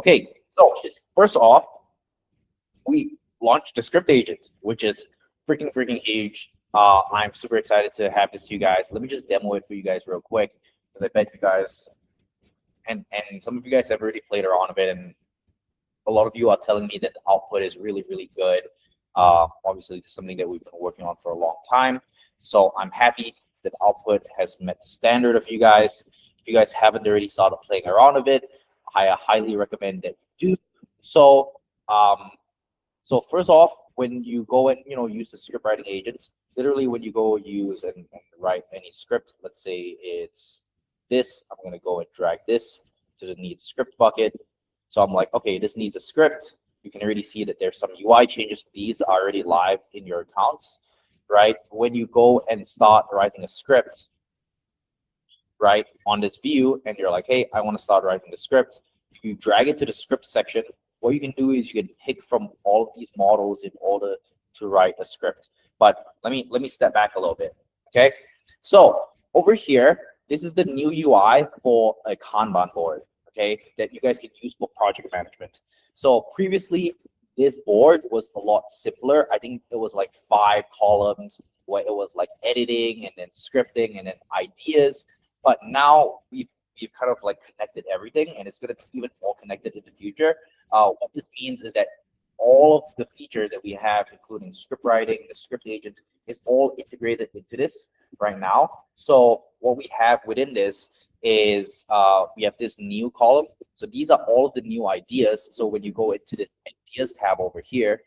Okay, so first off, we launched the script agent, which is freaking huge. I'm super excited to have this to you guys. Let me just demo it for you guys real quick, because I bet you guys, and some of you guys have already played around a bit, and a lot of you are telling me that the output is really good. Obviously, it's something that we've been working on for a long time. So I'm happy that the output has met the standard of you guys. If you guys haven't already started playing around with it, I highly recommend that you do. So, first off, when you go and use the script writing agent, literally when you go use and write any script, let's say it's this, I'm going to go and drag this to the needs script bucket. So I'm like, okay, this needs a script. You can already see that there's some UI changes. These are already live in your accounts, right? When you go and start writing a script, right, on this view, and you're like, hey, I want to start writing the script, you drag it to the script section. What you can do is you can pick from all of these models in order to write a script. But let me step back a little bit, okay? So over here, this is the new UI for a Kanban board, okay, that you guys can use for project management. So previously, this board was a lot simpler. I think it was like 5 columns where it was like editing and then scripting and then ideas. But now we've kind of like connected everything, and it's going to be even more connected in the future. What this means is that all of the features that we have, including script writing, the script agent, is all integrated into this right now. So what we have within this is we have this new column. So these are all of the new ideas. So when you go into this ideas tab over here,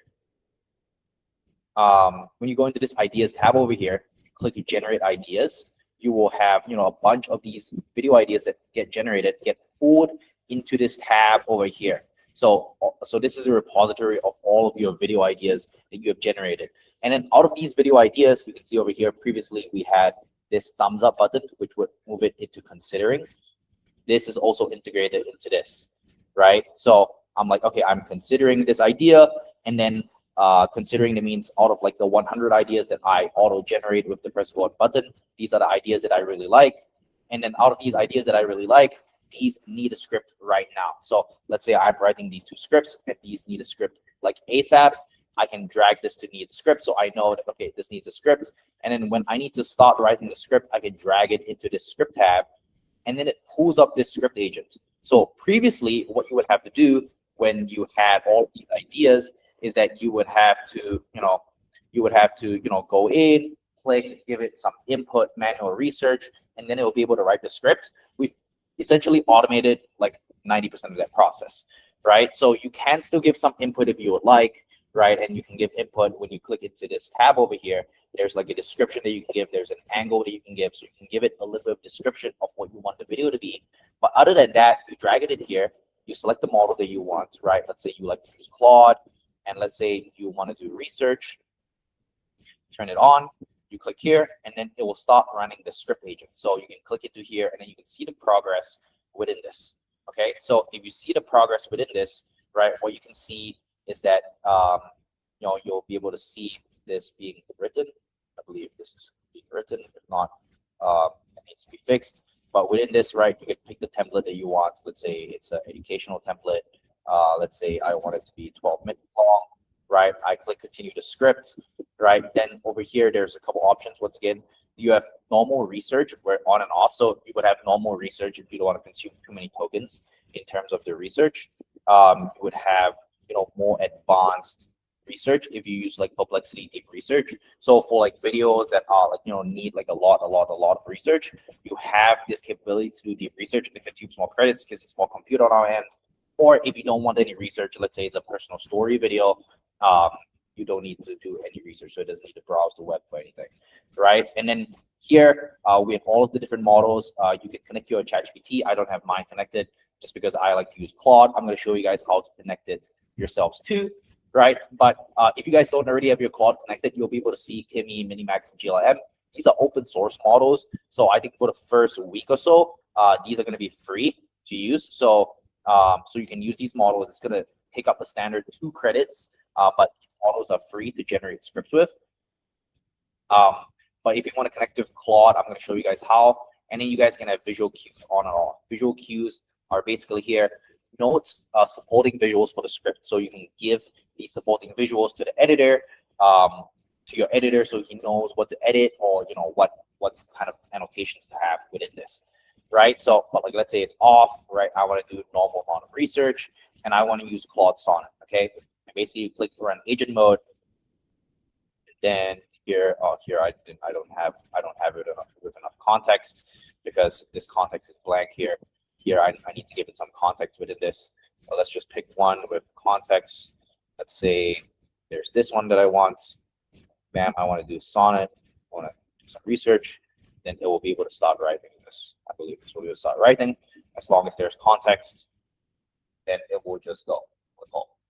click generate ideas, you will have a bunch of these video ideas that get generated, get pulled into this tab over here. So this is a repository of all of your video ideas that you have generated. And then out of these video ideas, you can see over here, previously we had this thumbs up button, which would move it into considering. This is also integrated into this, right? So I'm like, okay, I'm considering this idea, and then considering that means out of like the 100 ideas that I auto generate with the press forward button, these are the ideas that I really like. And then out of these ideas that I really like, these need a script right now. So let's say I'm writing these 2 scripts, and these need a script like ASAP. I can drag this to need script, so I know that, okay, this needs a script. And then when I need to start writing the script, I can drag it into this script tab, and then it pulls up this script agent. So previously, what you would have to do when you had all these ideas is that you would have to, go in, click, give it some input, manual research, and then it will be able to write the script. We've essentially automated like 90% of that process, right? So you can still give some input if you would like, right? And you can give input when you click into this tab over here. There's like a description that you can give. There's an angle that you can give. So you can give it a little bit of description of what you want the video to be. But other than that, you drag it in here. You select the model that you want, right? Let's say you like to use Claude, and let's say you want to do research. Turn it on. You click here, and then it will start running the script agent. So you can click into here, and then you can see the progress within this. Okay, so if you see the progress within this, right, what you can see is that you'll be able to see this being written. I believe this is being written. If not, it needs to be fixed. But within this, right, you can pick the template that you want. Let's say it's an educational template. Let's say I want it to be 12 minutes long, right? I click continue to script, right? Then over here, there's a couple options. Once again, you have normal research where on and off. So you would have normal research if you don't want to consume too many tokens in terms of the research. You would have more advanced research if you use like Perplexity deep research. So for like videos that are like need like a lot of research, you have this capability to do deep research. It consumes more credits because it's more compute on our end. Or if you don't want any research, let's say it's a personal story video, you don't need to do any research, so it doesn't need to browse the web for anything, right? And then here we have all of the different models. You can connect your ChatGPT. I don't have mine connected just because I like to use Claude. I'm going to show you guys how to connect it yourselves too, right? But if you guys don't already have your Claude connected, you'll be able to see Kimi, Minimax, and GLM. These are open source models. So I think for the first week or so, these are going to be free to use. So you can use these models. It's going to take up a standard 2 credits, but models are free to generate scripts with. But if you want to connect with Claude, I'm going to show you guys how. And then you guys can have visual cues on and off. Visual cues are basically here. notes, supporting visuals for the script. So you can give these supporting visuals to the editor, to your editor, so he knows what to edit, or what kind of annotations to have within this, right? So, but like, let's say it's off, right? I want to do normal amount of research, and I want to use Claude Sonnet. Okay, and basically you click run agent mode, and then here, here I don't have it with enough context, because this context is blank here. Here I need to give it some context within this. So let's just pick one with context. Let's say there's this one that I want. Bam, I want to do Sonnet. I want to do some research. Then it will be able to start writing this. I believe this will be able to start writing. As long as there's context, then it will just go.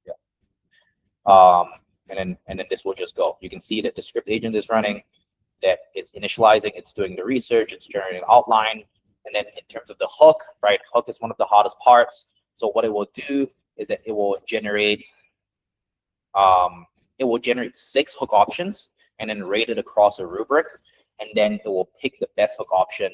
Yeah. And then this will just go. You can see that the script agent is running, that it's initializing, it's doing the research, it's generating outline. And then in terms of the hook, right? Hook is one of the hardest parts. So what it will do is that it will generate 6 hook options and then rate it across a rubric. And then it will pick the best hook option,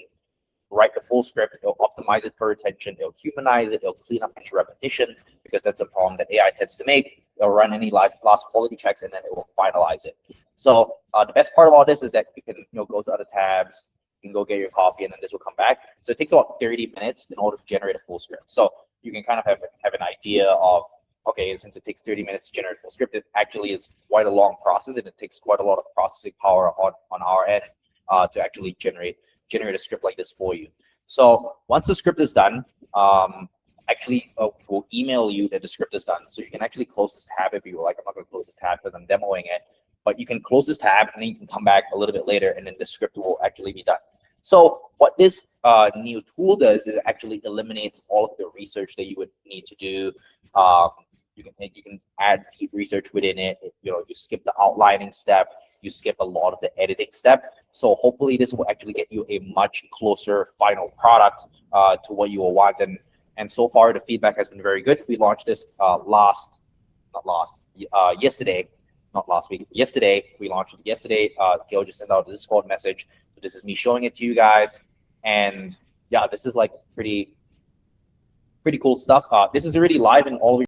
write the full script, it'll optimize it for retention, it'll humanize it, it'll clean up any repetition, because that's a problem that AI tends to make. It'll run any last quality checks, and then it will finalize it. So the best part of all this is that you can go to other tabs, you can go get your coffee, and then this will come back. So it takes about 30 minutes in order to generate a full script. So you can kind of have an idea of, okay, since it takes 30 minutes to generate a full script, it actually is quite a long process, and it takes quite a lot of processing power on our end to actually generate a script like this for you. So once the script is done, we'll email you that the script is done. So you can actually close this tab if you like. I'm not going to close this tab because I'm demoing it, but you can close this tab and then you can come back a little bit later, and then the script will actually be done. So what this new tool does is it actually eliminates all of the research that you would need to do. You can add deep research within it. You skip the outlining step. You skip a lot of the editing step. So hopefully this will actually get you a much closer final product to what you will want. And so far the feedback has been very good. We launched this yesterday, not last week. Yesterday, we launched it yesterday. Gil just sent out a Discord message. So this is me showing it to you guys. And yeah, this is like pretty cool stuff. This is already live in all of